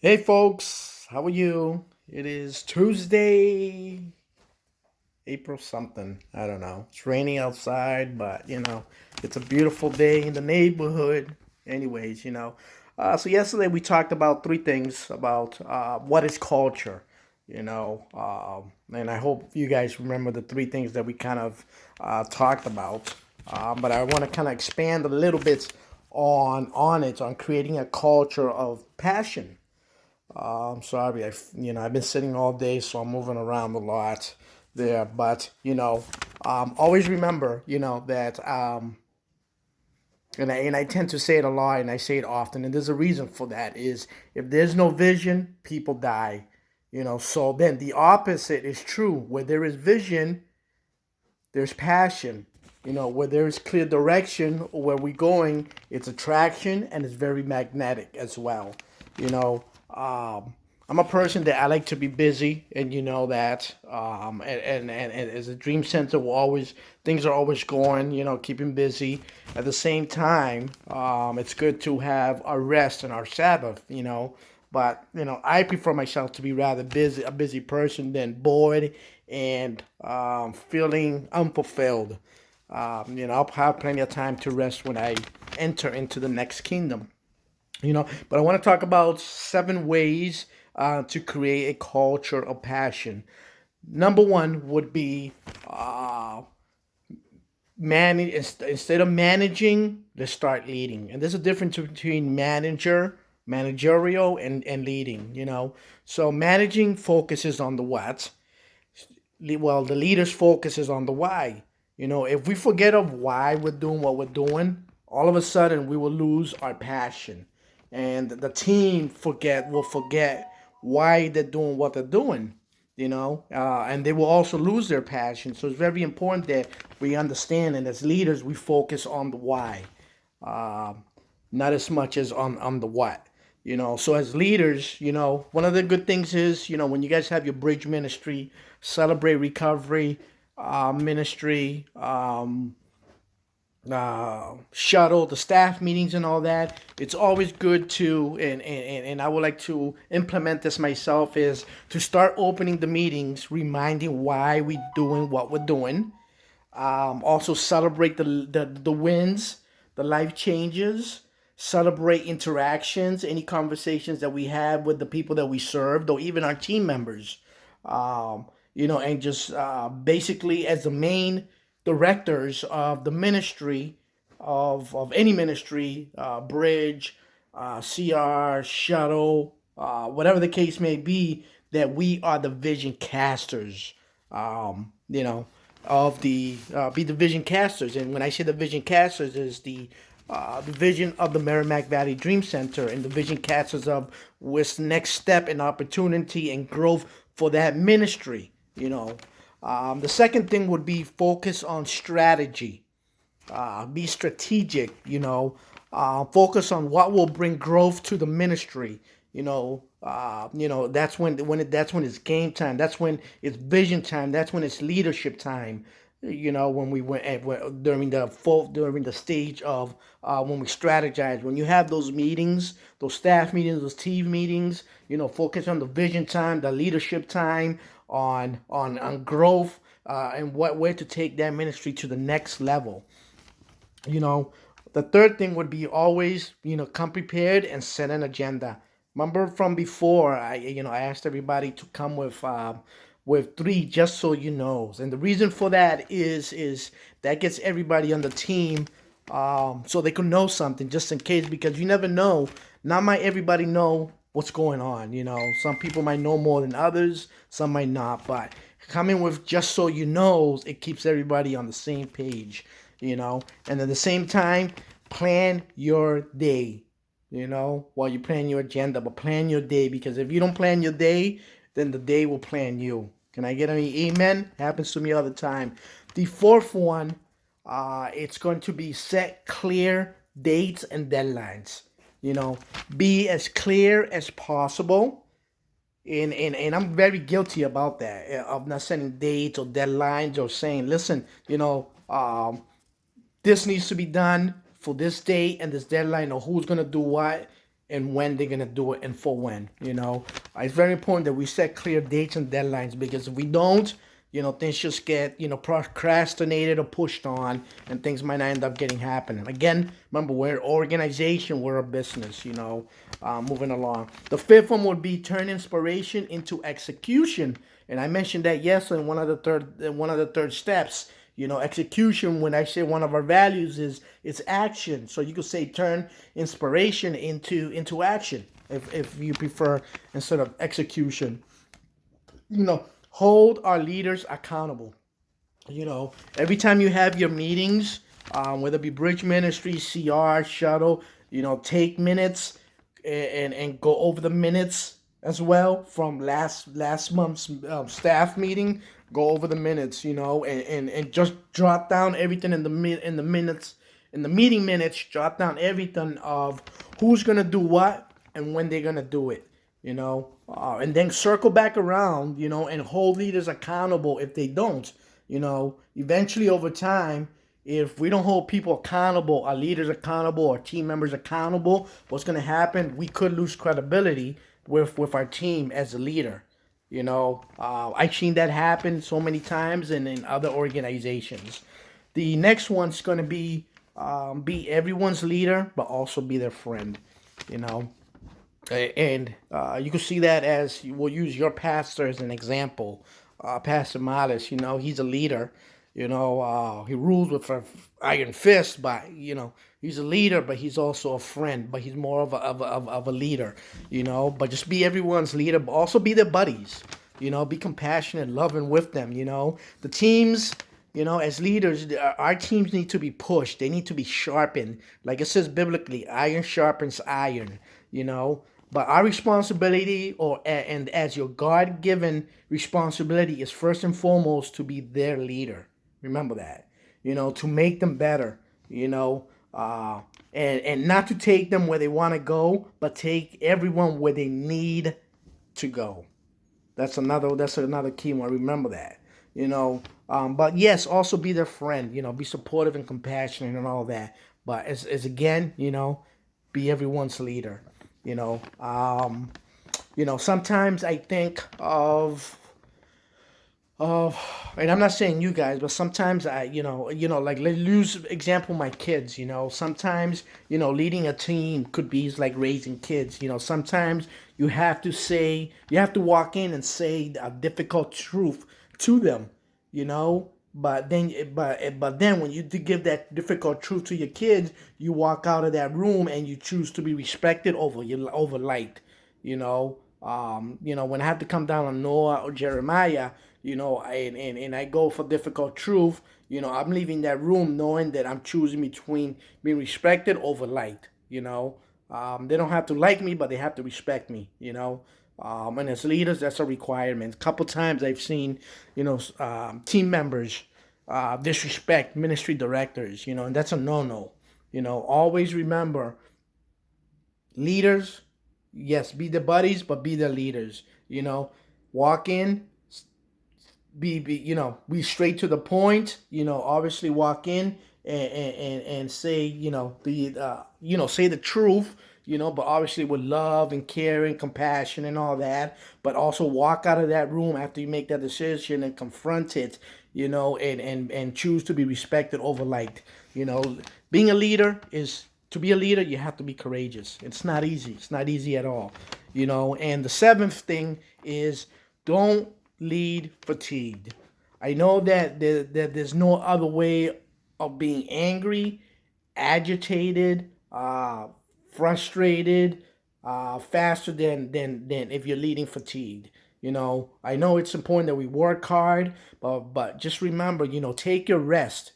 Hey folks, how are you? It is Tuesday, April something. I don't know. It's raining outside, but it's a beautiful day in the neighborhood. Anyways, so yesterday we talked about three things about what is culture, and I hope you guys remember the three things that we kind of talked about. But I want to kind of expand a little bit on creating a culture of passion. I'm sorry, I've been sitting all day, so I'm moving around a lot there. But always remember, that and I tend to say it a lot, and I say it often, and there's a reason for that. Is if there's no vision, people die. So then the opposite is true. Where there is vision, there's passion. Where there is clear direction or where we're going, it's attraction and it's very magnetic as well. You know, I'm a person that I like to be busy, and you know that. And as a dream center, will always things are always going. Keeping busy. At the same time, it's good to have our rest and our Sabbath. But I prefer myself to be rather busy, a busy person than bored and feeling unfulfilled. I'll have plenty of time to rest when I enter into the next kingdom. But I want to talk about 7 ways to create a culture of passion. Number one would be instead of managing, let's start leading. And there's a difference between managerial, and leading. So managing focuses on the what, well, the leader's focus is on the why. If we forget of why we're doing what we're doing, all of a sudden we will lose our passion, and the team will forget why they're doing what they're doing. And they will also lose their passion. So it's very important that we understand, and as leaders, we focus on the why, uh, not as much as on the what. So as leaders, one of the good things is, when you guys have your bridge ministry, celebrate recovery ministry, shuttle, the staff meetings and all that. It's always good to, and I would like to implement this myself, is to start opening the meetings, reminding why we doing what we're doing. Also celebrate the wins, the life changes, celebrate interactions, any conversations that we have with the people that we served, or even our team members. And just basically as the main directors of the ministry, of any ministry, bridge, CR, shuttle, whatever the case may be, that we are the vision casters. Um, you know, of the be the vision casters. And when I say the vision casters, is the vision of the Merrimack Valley Dream Center, and the vision casters of what's next step and opportunity and growth for that ministry. The second thing would be focus on strategy. Be strategic. Focus on what will bring growth to the ministry. That's when it's game time. That's when it's vision time. That's when it's leadership time. When we went during the stage of when we strategize. When you have those meetings, those staff meetings, those team meetings, focus on the vision time, the leadership time, on growth, and what way to take that ministry to the next level. you know the third thing would be always, come prepared and set an agenda. Remember from before, I asked everybody to come with three just so you know. And the reason for that is that gets everybody on the team, so they can know something just in case, because you never know. Not might everybody know what's going on. Some people might know more than others, some might not, but coming with just so you know, it keeps everybody on the same page. And at the same time, plan your day. While you plan your agenda, but plan your day, because if you don't plan your day, then the day will plan you. Can I get any amen? Happens to me all the time. The fourth one, it's going to be set clear dates and deadlines. Be as clear as possible. And I'm very guilty about that, of not setting dates or deadlines, or saying, listen, this needs to be done for this date and this deadline, or who's gonna do what. and when they're gonna do it and for when. It's very important that we set clear dates and deadlines, because if we don't, things just get procrastinated or pushed on, and things might not end up getting happening. Again, remember, we're an organization, we're a business. Moving along. The fifth one would be turn inspiration into execution, and I mentioned that yesterday in one of the third steps. Execution, when I say one of our values is it's action. So you could say turn inspiration into action, if you prefer, instead of execution. Hold our leaders accountable. Every time you have your meetings, whether it be Bridge Ministry, CR, Shuttle, take minutes and go over the minutes as well from last month's staff meeting. Go over the minutes, and just jot down everything in the minutes, in the meeting minutes. Jot down everything of who's gonna do what and when they're gonna do it. And then circle back around, and hold leaders accountable if they don't. Eventually over time, if we don't hold people accountable, our leaders accountable, our team members accountable, what's going to happen? We could lose credibility with our team as a leader. I've seen that happen so many times and in other organizations. The next one's going to be everyone's leader, but also be their friend. And you can see that as we'll use your pastor as an example. Pastor Modest, he's a leader. He rules with an iron fist, but he's a leader, but he's also a friend. But he's more of a leader. But just be everyone's leader, but also be their buddies. Be compassionate, loving with them. The teams. As leaders, our teams need to be pushed. They need to be sharpened. Like it says biblically, iron sharpens iron. But our responsibility, and as your God-given responsibility, is first and foremost to be their leader. Remember that. To make them better. And not to take them where they want to go, but take everyone where they need to go. That's another key one. Remember that. But yes, also be their friend. Be supportive and compassionate and all that. But as again, be everyone's leader. Sometimes I think of, and I'm not saying you guys, but sometimes like let's use example my kids. Sometimes leading a team could be like raising kids. Sometimes you have to walk in and say a difficult truth to them. But then when you give that difficult truth to your kids, you walk out of that room and you choose to be respected over light. When I have to come down on Noah or Jeremiah, and I go for difficult truth, I'm leaving that room knowing that I'm choosing between being respected over light. They don't have to like me, but they have to respect me. And as leaders, that's a requirement. A couple times I've seen, team members disrespect ministry directors, and that's a no-no. Always remember, leaders, yes, be the buddies, but be the leaders. Walk in, be straight to the point. Obviously walk in and say, say the truth. But obviously with love and care and compassion and all that. But also walk out of that room after you make that decision and confront it, and choose to be respected over liked. Being a leader to be a leader, you have to be courageous. It's not easy. It's not easy at all. And the seventh thing is don't lead fatigued. I know that there's no other way of being angry, agitated, frustrated, faster than if you're leading fatigued. I know it's important that we work hard, but just remember, take your rest.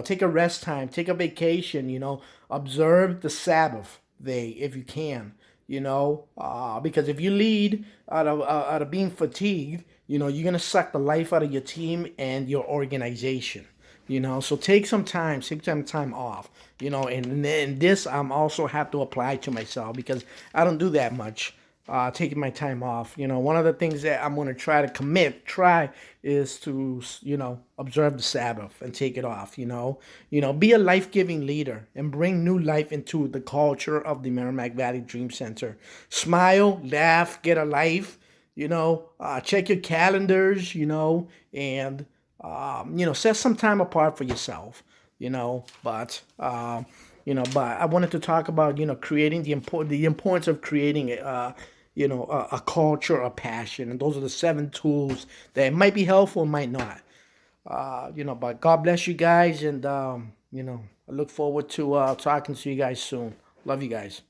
Take a rest time, take a vacation. Observe the Sabbath day if you can. Because if you lead out of being fatigued, you're gonna suck the life out of your team and your organization. So take some time off. And this I'm also have to apply to myself because I don't do that much. taking my time off. One of the things that I'm going to try is to, observe the Sabbath and take it off. Be a life giving leader and bring new life into the culture of the Merrimack Valley Dream Center. Smile, laugh, get a life. Check your calendars. And set some time apart for yourself. But I wanted to talk about creating the importance of creating a culture of passion, and those are the 7 tools that might be helpful, might not. But God bless you guys, and I look forward to talking to you guys soon. Love you guys.